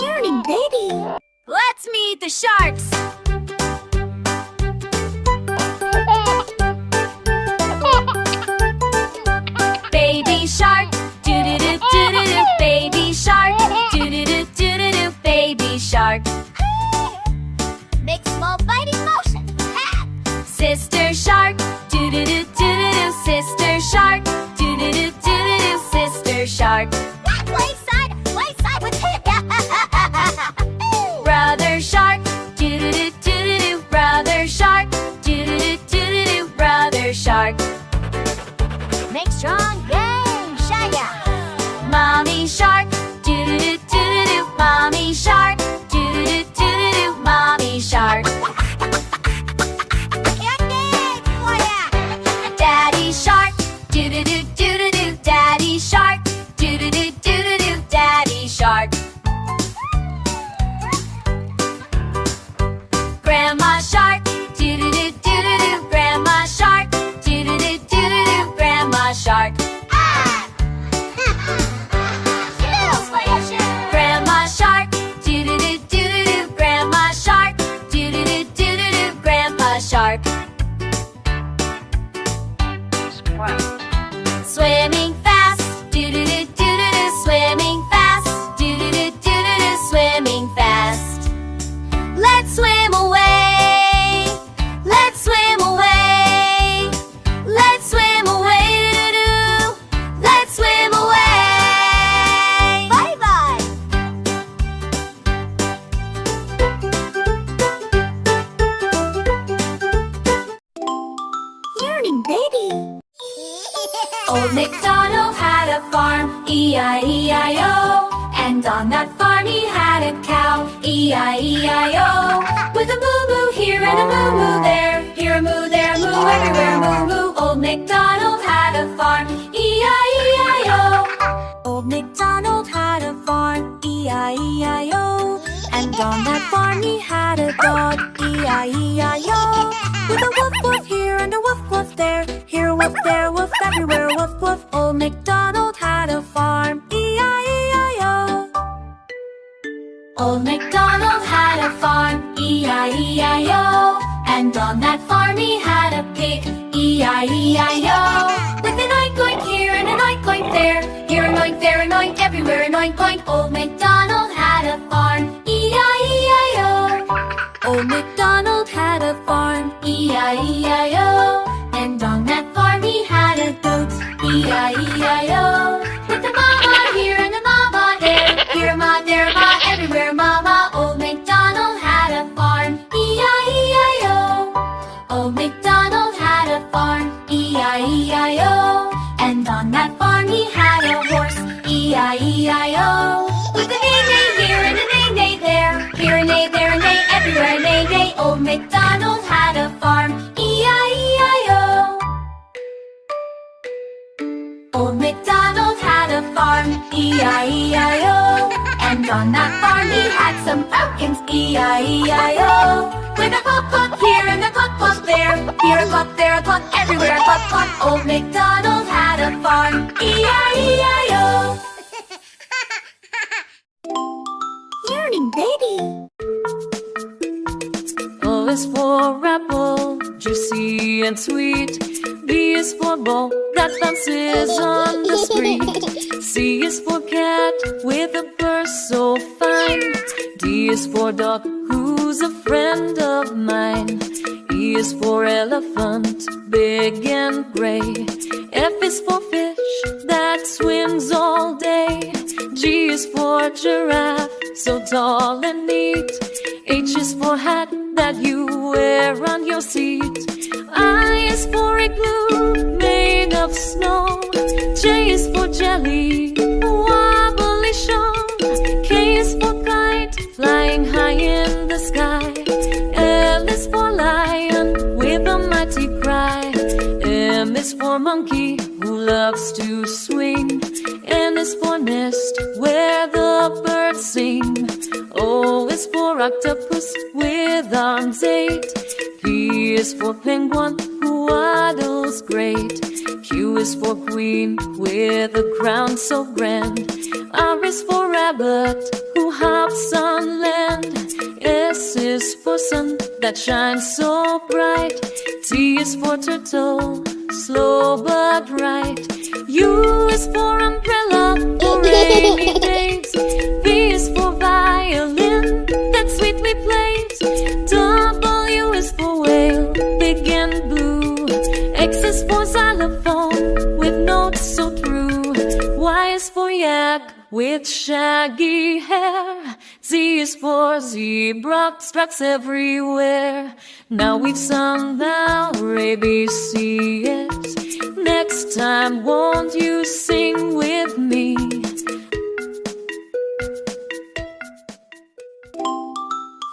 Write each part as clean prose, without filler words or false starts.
Learning baby. Let's meet the sharks. Baby shark, doo-doo-doo, doo-doo-doo. Baby shark, doo-doo-doo, doo-doo-doo. Baby shark. Make small biting motion. Sister shark, doo-doo-doo, doo-doo-doo. Sister shark, doo-doo-doo, doo-doo-doo. Sister shark. Play side with him. Brother shark, doo-doo-doo, doo-doo-doo. Brother shark, doo-doo-doo, doo-doo-doo. Brother shark. Make strong game, Shaya. Mommy shark, doo-doo-doo, doo-doo-doo. Mommy shark, doo-doo-doo, doo-doo-doo. Mommy shark. Daddy shark, doo-doo-doo, doo-doo-doo. Daddy shark, doo-doo-doo, doo-doo-doo. Daddy shark. Grandma shark, doo-doo-doo, doo-doo-doo. Grandma shark, doo-doo-doo, doo-doo-doo. Grandma shark. Grandma shark, doo-doo-doo, doo-doo-doo. Grandma shark, doo-doo-doo, doo-doo-doo. Grandpa shark. Swimming fast, doo-doo-doo, doo-doo-doo. Swimming fast, doo-doo-doo, doo-doo-doo. Swimming fast. Let's swim away. Let's swim away. Let's swim away, doo-doo. Let's swim away. Bye-bye. Learning baby. Old MacDonald had a farm, E-I-E-I-O. And on that farm he had a cow, E-I-E-I-O. With a moo-moo here and a moo-moo there. Here a moo, there a moo, everywhere moo-moo. Old MacDonald had a farm, E-I-E-I-O. Old MacDonald had a farm, E-I-E-I-O. And on that farm he had a dog, E-I-E-I-O. With a woof woof here and a woof woof there. Here a woof, there a woof, everywhere a woof woof. Old MacDonald had a farm, E-I-E-I-O. Old MacDonald had a farm, E-I-E-I-O. And on that farm he had a pig, E-I-E-I-O. With an oink-oink here and an oink-oink there. Here an oink, there an oink, everywhere an oink-oink. Old MacDonald had a farm, E-I-E-I-O. Old MacDonald had a farm, E-I-E-I-O. And on that farm he had a goat, E-I-E-I-O. With a mama here and a mama there. Here a ma, there a ma, everywhere mama. Old MacDonald had a farm, E-I-E-I-O. Old MacDonald had a farm, E-I-E-I-O. And on that farm he had a horse, E-I-E-I-O. With a neigh-neigh here and a neigh-neigh there. Here a neigh, there a neigh, everywhere a neigh-neigh. Old MacDonald had a farm, E-I-E-I-O. Old MacDonald had a farm, E-I-E-I-O. And on that farm he had some pumpkins, E-I-E-I-O. With a cluck-cluck here and a cluck-cluck there. Here a cluck, there a cluck, everywhere a cluck-cluck. Old MacDonald had a farm, E-I-E-I-O. Learning baby. O is for apple, juicy and sweet. B is for ball that bounces on the street. C is for cat with a purse so fine. D is for dog who's a friend of mine. E is for elephant, big and gray. F is for fish that swims all day. G is for giraffe, so tall and neat. H is for hat that you wear on your seat. I is for igloo made of snow. J is for jelly, wobbly show. K is for kite, flying high in the sky. L is for lion with a mighty cry. M is for monkey who loves to swing. N is for nest where the birds sing. O is for octopus with arms 8. P is for penguin who waddles great. Q is for queen with a crown so grand. R is for rabbit who hops on land. S is for sun that shines so bright. T is for turtle, slow but right. U is for umbrella for rainy days. V is for violin that sweetly plays. W is for whale, big and blue. X is for xylophone with notes so true. Y is for yak with shaggy hair. Z is for zebra, tracks everywhere. Now we've sung our ABCs. Next time, won't you sing with me?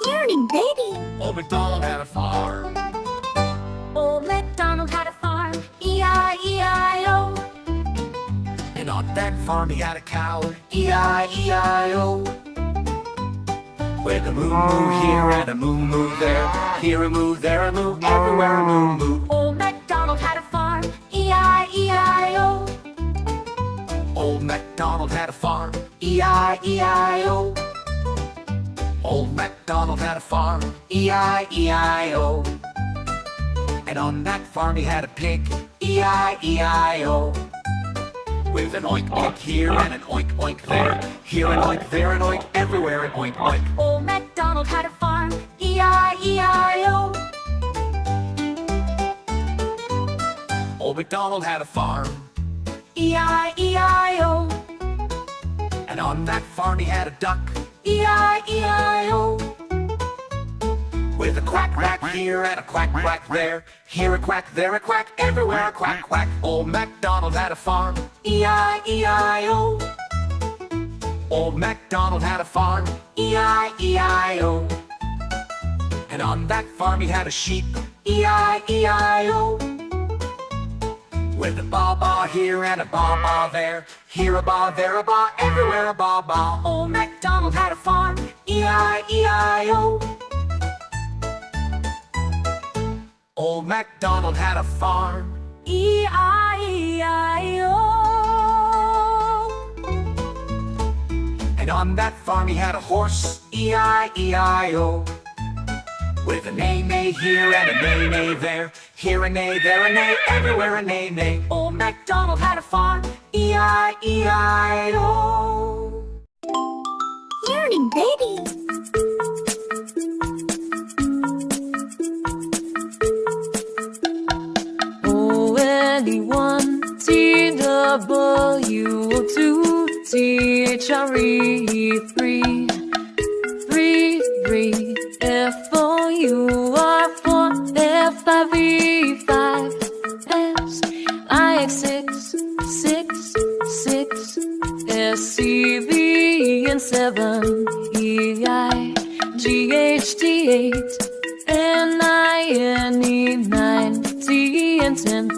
Learning, baby. Old MacDonald had a farm. Old MacDonald had a farm, E-I-E-I-O. And on that farm he had a cow, E-I-E-I-O. With a moo moo here and a moo moo there, here a moo, there a moo, everywhere a moo moo. Old MacDonald had a farm, E-I-E-I-O. Old MacDonald had a farm, E-I-E-I-O. Old MacDonald had a farm, E-I-E-I-O. And on that farm he had a pig, E-I-E-I-O. With an oink oink here and an oink oink there, here an oink, there an oink, everywhere an oink oink. Old MacDonald had a farm, E-I-E-I-O. Old MacDonald had a farm, E-I-E-I-O. and on that farm he had a duck, E-I-E-I-O. with a quack quack here and a quack quack there, here a quack, there a quack, everywhere a quack quack. Old MacDonald had a farm, E-I-E-I-O. Old MacDonald had a farm, E-I-E-I-O. and on that farm he had a sheep, E-I-E-I-O. with a baa baa here and a baa baa there, here a baa, there a baa, everywhere a baa baa. Old MacDonald had a farm, E-I-E-I-O. Old MacDonald had a farm, E-I-E-I-O. and on that farm he had a horse, E-I-E-I-O. With a neigh-neigh here and a neigh-neigh there, here a neigh, there a neigh, everywhere a neigh-neigh. Old MacDonald had a farm, E-I-E-I-O. Learning, baby. O-N-E-1, T-W-2, T-H-R-E-3, 3, F-O-U-R, 4, F-I-V-5, S-I-X-6, 6, S-C-V, and 7, E-I-G-H-T-8, N-I-N-E, 9, T, and 10,